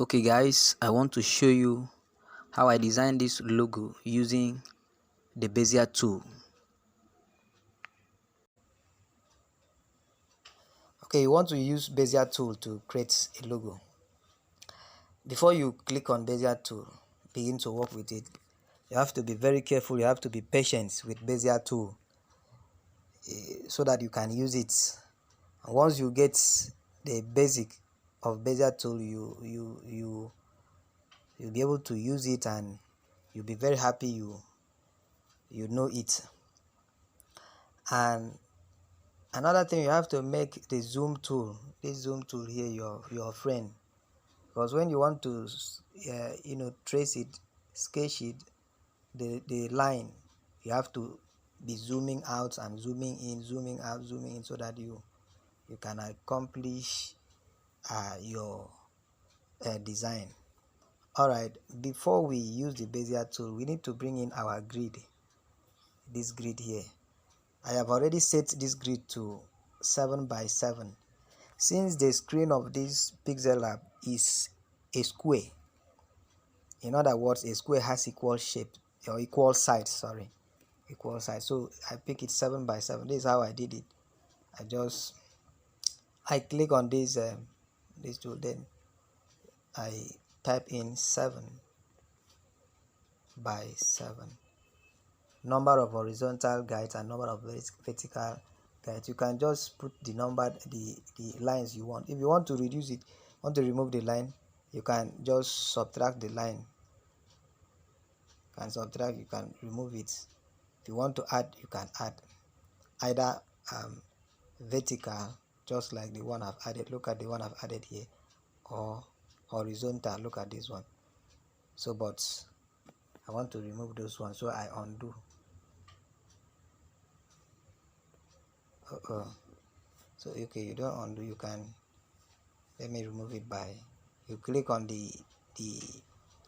Okay guys, I want to show you how I designed this logo using the Bezier tool. Okay, you want to use Bezier tool to create a logo. Before you click on Bezier tool, begin to work with it, you have to be very careful, you have to be patient with Bezier tool so that you can use it. And once you get the basic of Bezier tool, you'll be able to use it and you'll be very happy you know it. And another thing, you have to make the zoom tool, this zoom tool here, your friend, because when you want to trace it, sketch it, the line, you have to be zooming out and zooming in, zooming out, zooming in, so that you can accomplish your design. All right, before we use the Bezier tool, we need to bring in our grid. This grid here, I have already set this grid to 7 by 7. Since the screen of this Pixellab is a square, in other words, a square has equal shape or equal size, equal size. So I pick it 7 by 7. This is how I did it. I click on this tool, then I type in 7 by 7. Number of horizontal guides and number of vertical guides. You can just put the number, the lines you want. If you want to reduce it, want to remove the line, you can just subtract the line. You can subtract, you can remove it. If you want to add, you can add either vertical, just like the one I've added. Look at the one I've added here, or horizontal. Look at this one. So, but I want to remove those ones, so I undo. So okay, you don't undo, you can, let me remove it by, you click on the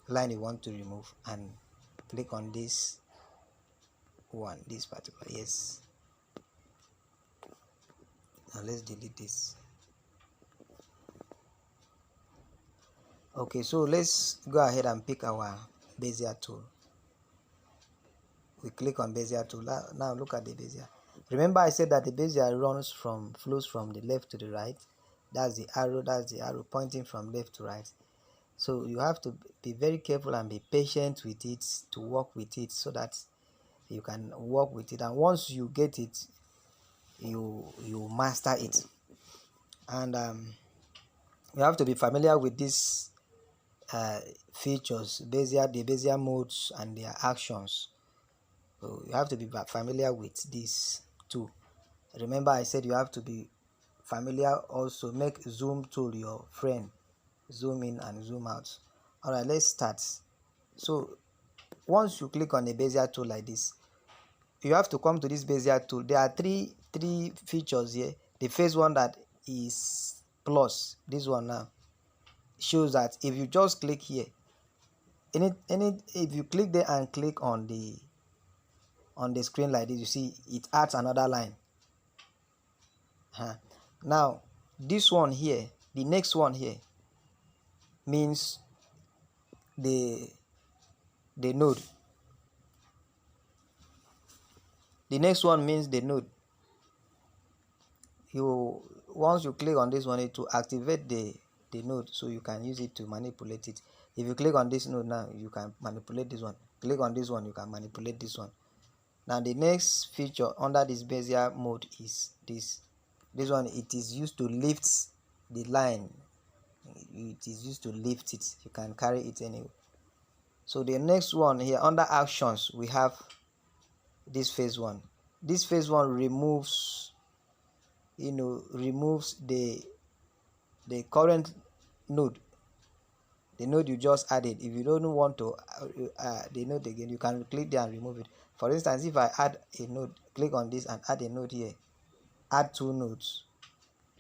line you want to remove and click on this one, this particular, yes. Now let's delete this. Okay, so let's go ahead and pick our Bezier tool. We click on Bezier tool. Now look at the Bezier. Remember I said that the Bezier flows from the left to the right. That's the arrow pointing from left to right. So you have to be very careful and be patient with it, to work with it, so that you can work with it. And once you get it, you master it. And you have to be familiar with these features, the Bezier modes and their actions. So you have to be familiar with this too. Remember I said you have to be familiar also. Make zoom tool your friend. Zoom in and zoom out. All right, let's start. So once you click on the Bezier tool like this, you have to come to this Bezier tool. There are three features here. The first one, that is plus, this one now shows that if you just click here, if you click there and click on the screen like this, you see it adds another line. Now this one here, the next one here, means the node. The next one means the node. Once you click on this one, it will activate the node, so you can use it to manipulate it. If you click on this node now, you can manipulate this one. Click on this one, you can manipulate this one. Now the next feature under this Bezier mode is this one. It is used to lift the line. It is used to lift it. You can carry it anyway. So the next one here under actions, we have this phase one. This phase one removes the current node, the node you just added. If you don't want to the node again, you can click there and remove it. For instance, if I add a node, click on this and add a node here, add two nodes,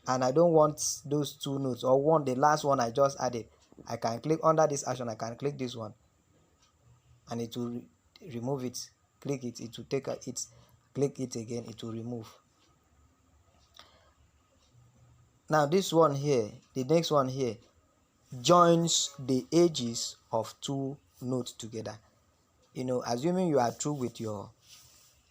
and I don't want those two nodes, or want the last one I just added, I can click under this action, I can click this one and it will remove it. Click it, it will take it. Click it again, it will remove. Now this one here, the next one here, joins the edges of two nodes together. Assuming you are through with your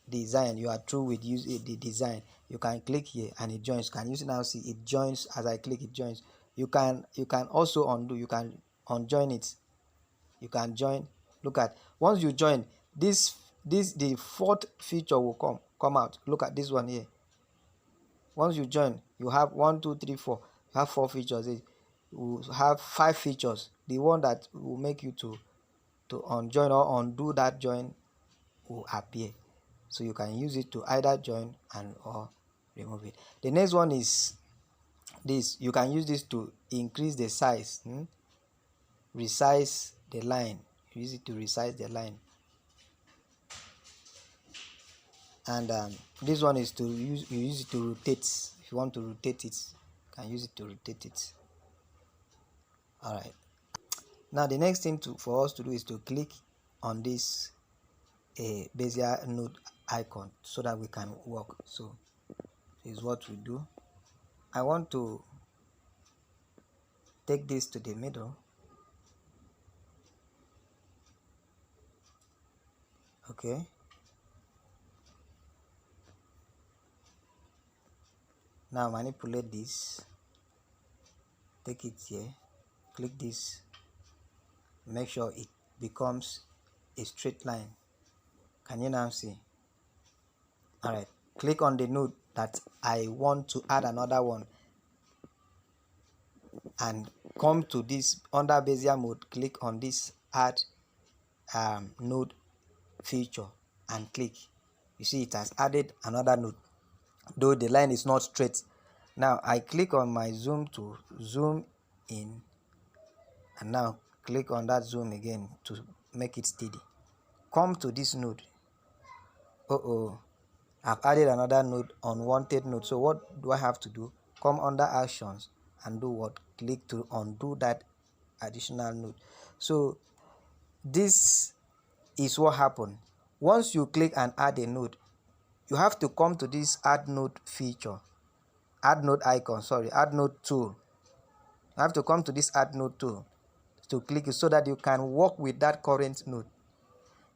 design, you are through with the design, you can click here and it joins. Can you now see it joins? As I click, it joins. You can also undo. You can unjoin it. You can join. Look at, once you join this, the fourth feature will come out. Look at this one here. Once you join, you have 1 2 3 4. You have 4 features. You will have 5 features. The one that will make you to unjoin or undo that join will appear. So you can use it to either join and or remove it. The next one is this. You can use this to increase the size, resize the line. Use it to resize the line. And this one is to use it to rotate. If you want to rotate it, you can use it to rotate it. All right. Now the next thing for us to do is to click on this Bezier node icon so that we can work. So this is what we do. I want to take this to the middle. Okay. Now manipulate this. Take it here. Click this. Make sure it becomes a straight line. Can you now see? All right. Click on the node that I want to add another one, and come to this under Bezier mode. Click on this add node feature and click. You see it has added another node, though the line is not straight. Now I click on my zoom to zoom in, and now click on that zoom again to make it steady. Come to this node. I've added another node, unwanted node. So what do I have to do? Come under actions and do what? Click to undo that additional node. So this is what happened. Once you click and add a node, you have to come to this add node feature, add node icon, add node tool. You have to come to this add node tool to click it so that you can work with that current node.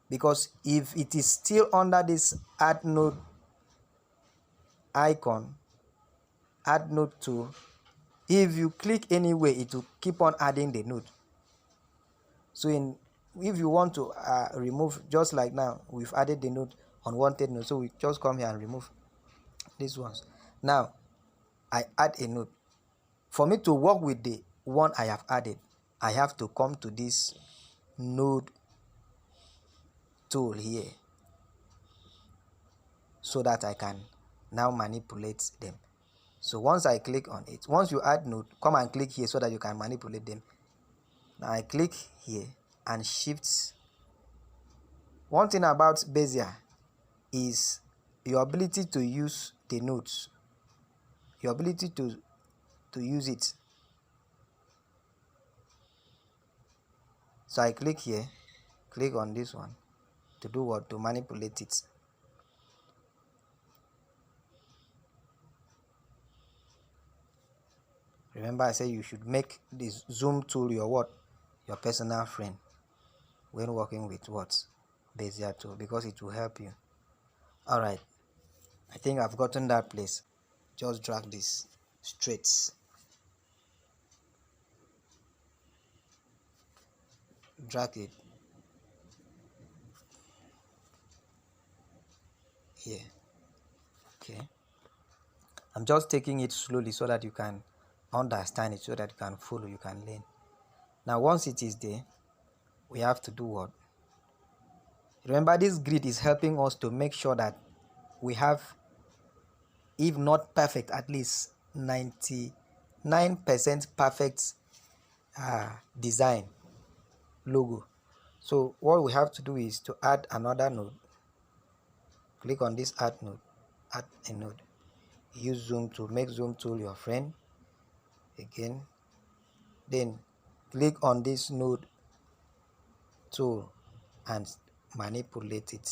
Because if it is still under this add node icon, add node tool, if you click anywhere, it will keep on adding the node. So if you want to remove, just like now, we've added the node, unwanted node, so we just come here and remove these ones. Now I add a node. For me to work with the one I have added, I have to come to this node tool here so that I can now manipulate them. So once I click on it, once you add node, come and click here so that you can manipulate them. Now I click here and shift. One thing about Bezier is your ability to use the nodes, your ability to use it. So I click here, click on this one to do what? To manipulate it. Remember I said you should make this zoom tool your what? Your personal friend when working with what? Bezier tool, because it will help you. All right, I think I've gotten that place. Just drag this straight. Drag it here. Okay, I'm just taking it slowly so that you can understand it, so that you can follow, you can learn. Now once it is there, we have to do what? Remember, this grid is helping us to make sure that we have, if not perfect, at least 99% perfect design logo. So what we have to do is to add another node. Click on this add node, add a node. Use zoom to make zoom tool your friend again. Then click on this node tool and manipulate it.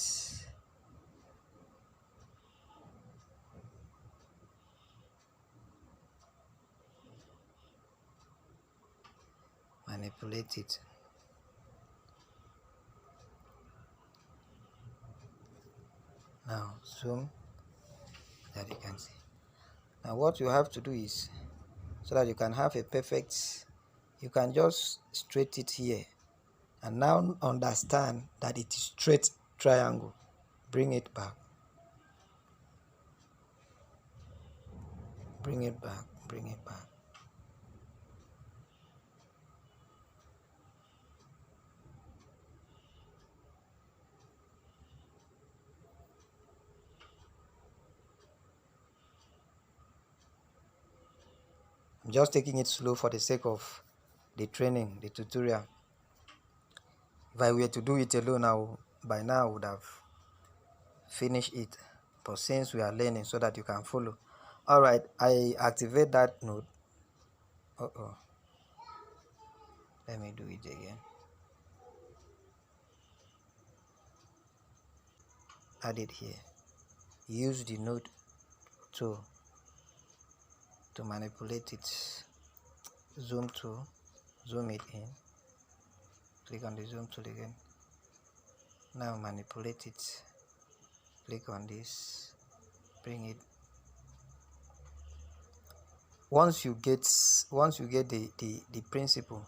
manipulate it. Now zoom that you can see. Now what you have to do is, so that you can have a perfect, you can just straight it here and now understand that it is straight triangle. Bring it back, bring it back, bring it back. I'm just taking it slow for the sake of the training, the tutorial. If I were to do it alone now, by now I would have finished it. But since we are learning, so that you can follow. Alright, I activate that node. Let me do it again. Add it here. Use the node tool to manipulate it. Zoom tool, zoom it in. Click on the zoom tool again. Now manipulate it. Click on this. Bring it. Once you get the principle,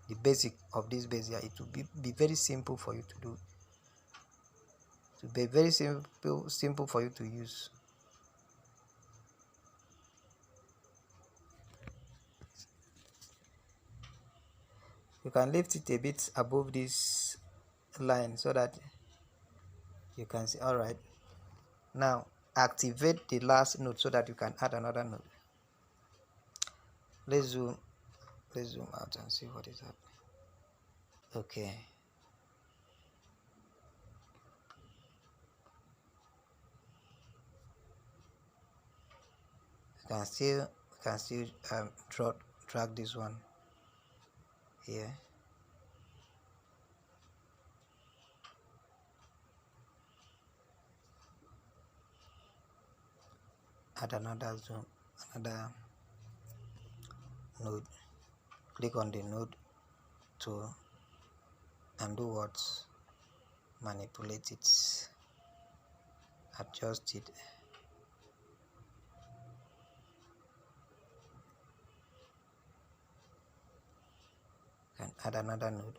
the basic of this Bezier, it will be very simple for you to do. It will be very simple for you to use. You can lift it a bit above this line so that you can see. Alright, now activate the last node so that you can add another node. Let's zoom out and see what is happening. Okay, you can still drag this one here. Add another zoom, another node. Click on the node tool and do what? Manipulate it, adjust it. And add another node.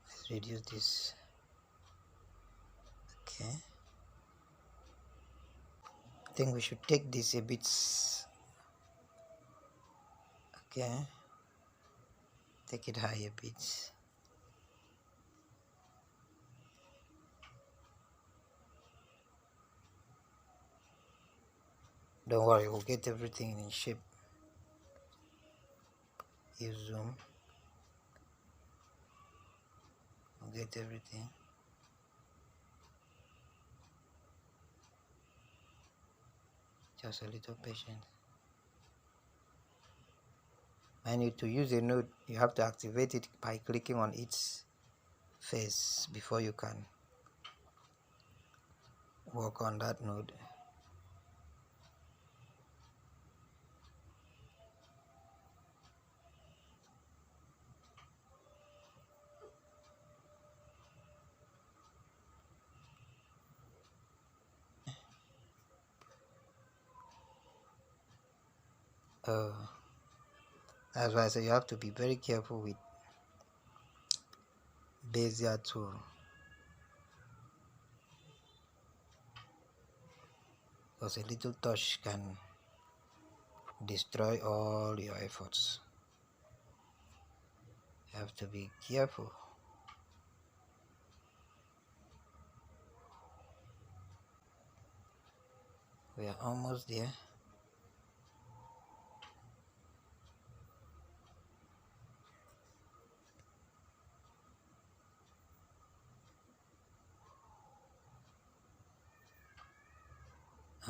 Let's reduce this. Okay, I think we should take this a bit. Okay, take it high a bit. Don't worry, we'll get everything in shape. You zoom, we'll get everything. Just a little patience. I need to use a node. You have to activate it by clicking on its face before you can work on that node. That's why I say you have to be very careful with Bezier Tool. Because a little touch can destroy all your efforts. You have to be careful. We are almost there.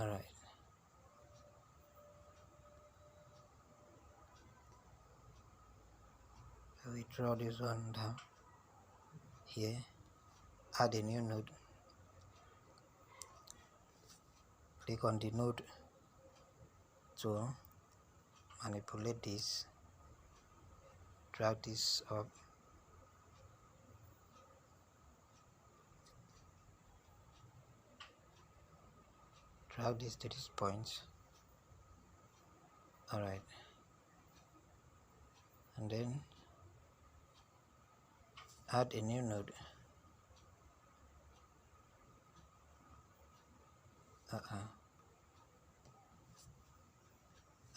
All right. So we draw this one down here. Add a new node. Click on the node tool. Manipulate this. Drag this up. Drag this to this point. All right. And then add a new node.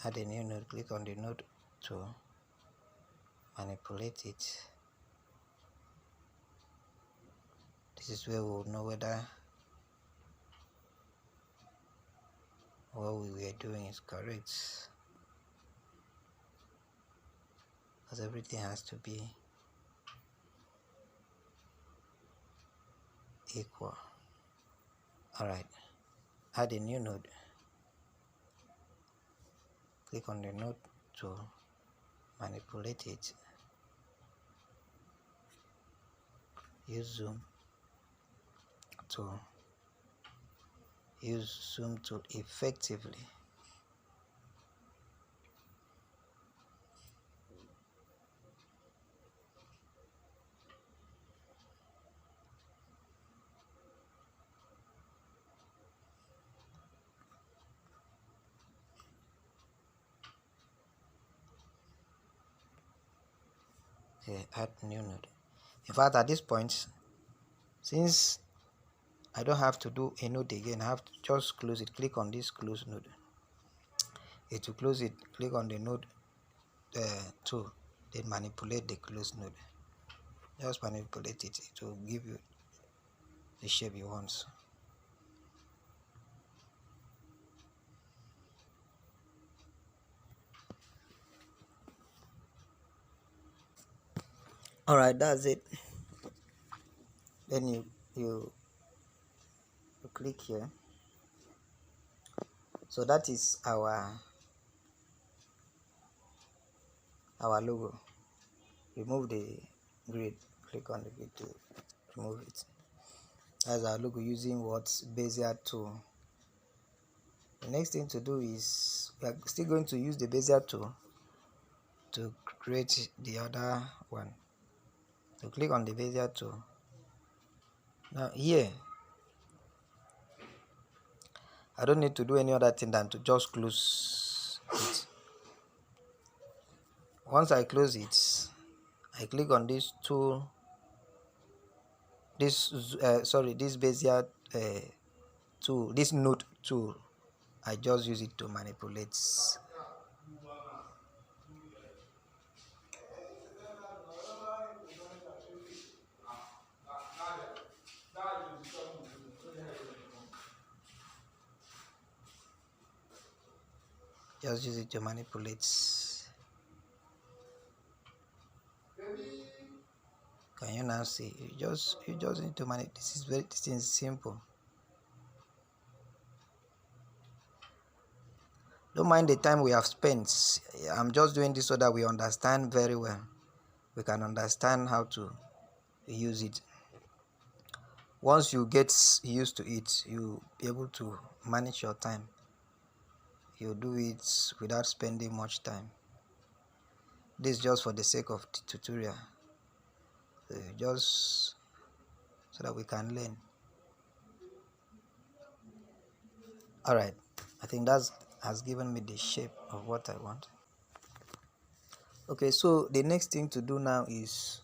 Add a new node. Click on the node tool. Manipulate it. This is where we'll know whether what we were doing is correct, because everything has to be equal. Alright, add a new node. Click on the node tool, manipulate it, use zoom tool, use zoom tool effectively. Okay, add new node. In fact, at this point, since I don't have to do a node again, I have to just close it. Click on this close node. It will close it. Click on the node tool, then manipulate the close node. Just manipulate it. It will give you the shape you want. All right, that's it. Then you click here. So that is our logo. Remove the grid. Click on the grid to remove it. That's our logo using what's Bezier Tool. The next thing to do is we are still going to use the Bezier Tool to create the other one. So click on the Bezier Tool. Now here, I don't need to do any other thing than to just close it. Once I close it, I click on this tool, this Bezier tool, this node tool. I just use it to manipulate. Just use it to manipulate. Can you now see? You just need to manipulate. This is simple. Don't mind the time we have spent. I'm just doing this so that we understand very well. We can understand how to use it. Once you get used to it, you'll be able to manage your time. You do it without spending much time. This is just for the sake of the tutorial, just so that we can learn. Alright, I think that has given me the shape of what I want. Okay, so the next thing to do now is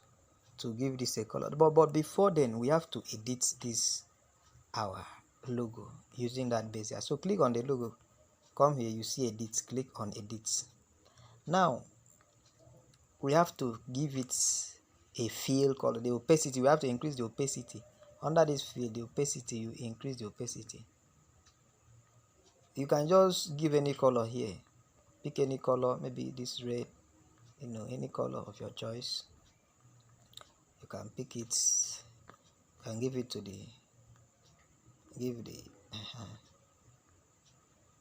to give this a color, but before then we have to edit this our logo using that Bezier. So click on the logo, come here, you see edit, click on edit. Now we have to give it a fill color. The opacity, we have to increase the opacity. Under this field, the opacity, you increase the opacity. You can just give any color here. Pick any color, maybe this red, any color of your choice. You can pick it, you can give it to give the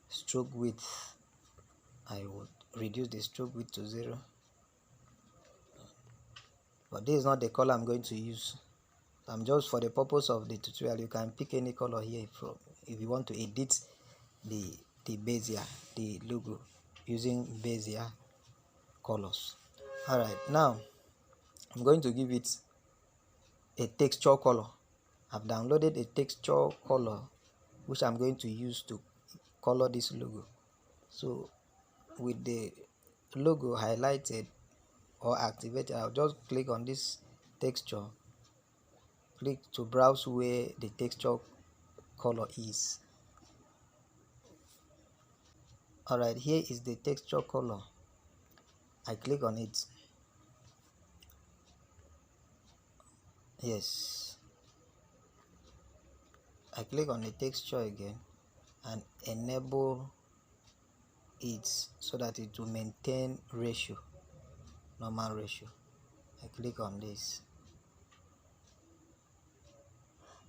stroke width. I would reduce the stroke width to 0, but this is not the color I'm going to use. I'm just, for the purpose of the tutorial, you can pick any color here if you want to edit the Bezier, the logo, using Bezier colors. Alright, now I'm going to give it a texture color. I've downloaded a texture color which I'm going to use to color this logo. So with the logo highlighted or activated, I'll just click on this texture, click to browse where the texture color is. Alright, here is the texture color. I click on it. Yes, I click on the texture again and enable it so that it will maintain ratio, normal ratio. I click on this.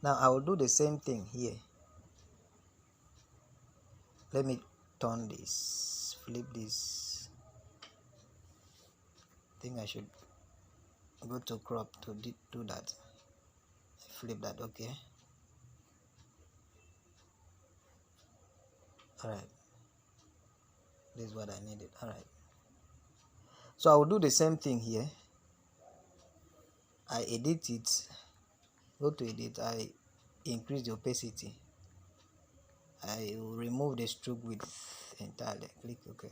Now I will do the same thing here. Let me turn this, flip this. I think I should go to crop to do that. Flip that, okay. Alright, this is what I needed. Alright, so I will do the same thing here. I edit it, go to edit, I increase the opacity, I will remove the stroke width entirely, click OK.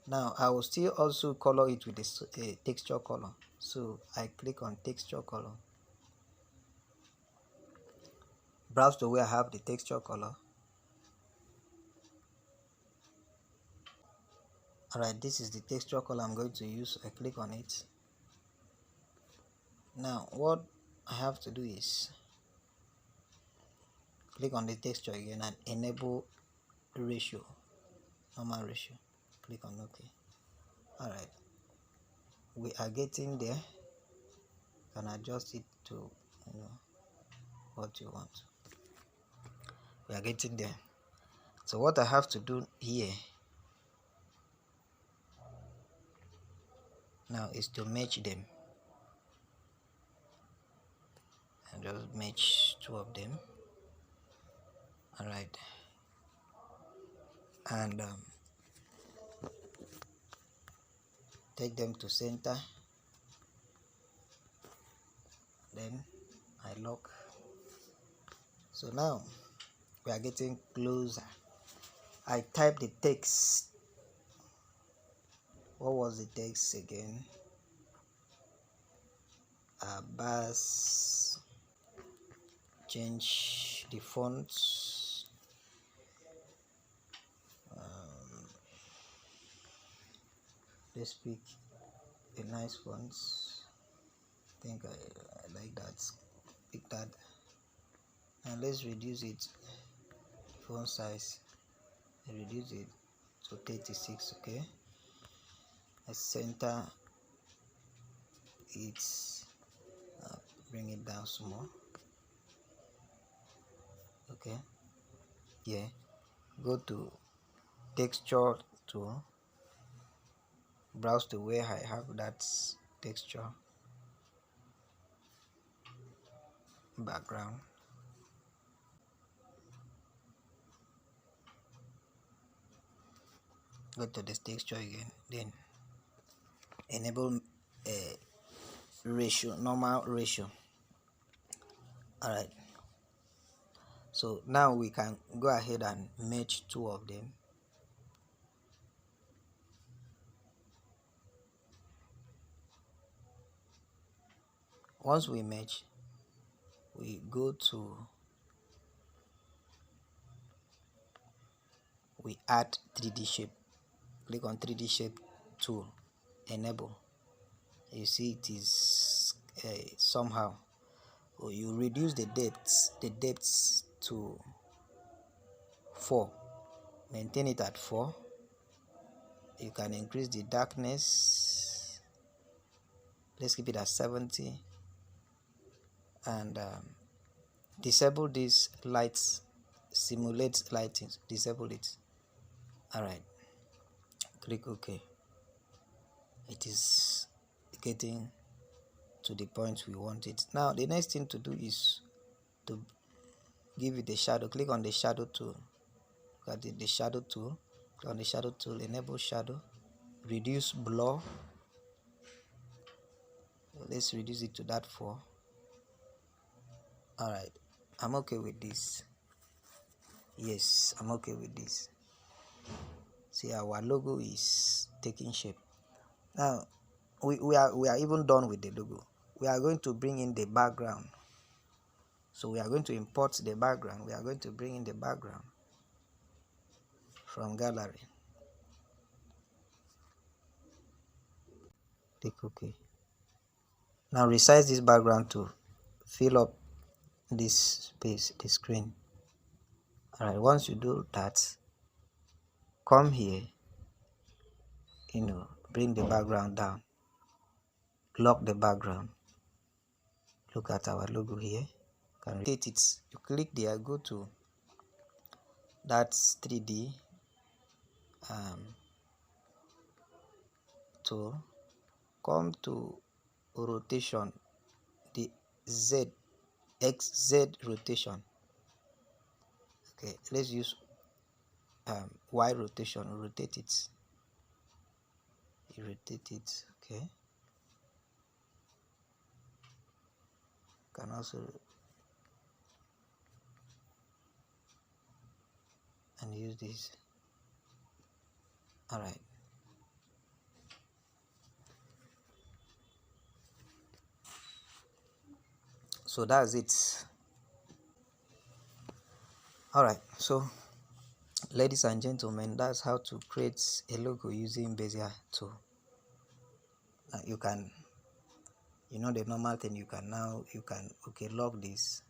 Now I will still also color it with a texture color, so I click on texture color, browse to where I have the texture color. Alright, this is the texture color I'm going to use. I click on it. Now what I have to do is click on the texture again and enable ratio, normal ratio, click on OK. Alright, we are getting there. You can adjust it to what you want. We are getting there. So what I have to do here now is to match them, and just match two of them. Alright, and take them to center, then I lock. So now we are getting closer. I type the text. What was the text again? Bars. Change the fonts. Let's pick a nice fonts. I think I like that. Pick that, and let's reduce it. Font size, reduce it to 36. Okay, let's center it, bring it down small. Okay, yeah, go to texture tool, browse to where I have that texture, background, go to this texture again, then enable ratio, normal ratio. Alright, so now we can go ahead and merge two of them. Once we merge, we go to we add 3D shape. Click on 3D shape tool, enable. You see it is somehow. Or you reduce the depths to 4. Maintain it at 4. You can increase the darkness. Let's keep it at 70. And disable these lights, simulate lighting, disable it. Alright, click OK. It is getting to the point we want it. Now the next thing to do is to give it a shadow. Click on the shadow tool. Look at the shadow tool. Click on the shadow tool, enable shadow, reduce blur. Let's reduce it to that 4. Alright, I'm okay with this. Yes, I'm okay with this. See, our logo is taking shape. Now we are even done with the logo. We are going to bring in the background. So we are going to import the background. We are going to bring in the background from gallery. Click OK. Now resize this background to fill up this space, the screen. Alright, once you do that, come here, bring the background down, lock the background. Look at our logo here. You can rotate it. You click there, go to that 3D tool, come to rotation, the XZ rotation. Okay, let's use Y rotation. Rotate it. You rotate it. Okay. Can also and use this. All right. So that's it. All right. So, ladies and gentlemen, that's how to create a logo using Bezier Tool. You can, the normal thing. You can log this.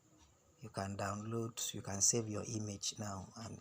You can download. You can save your image now and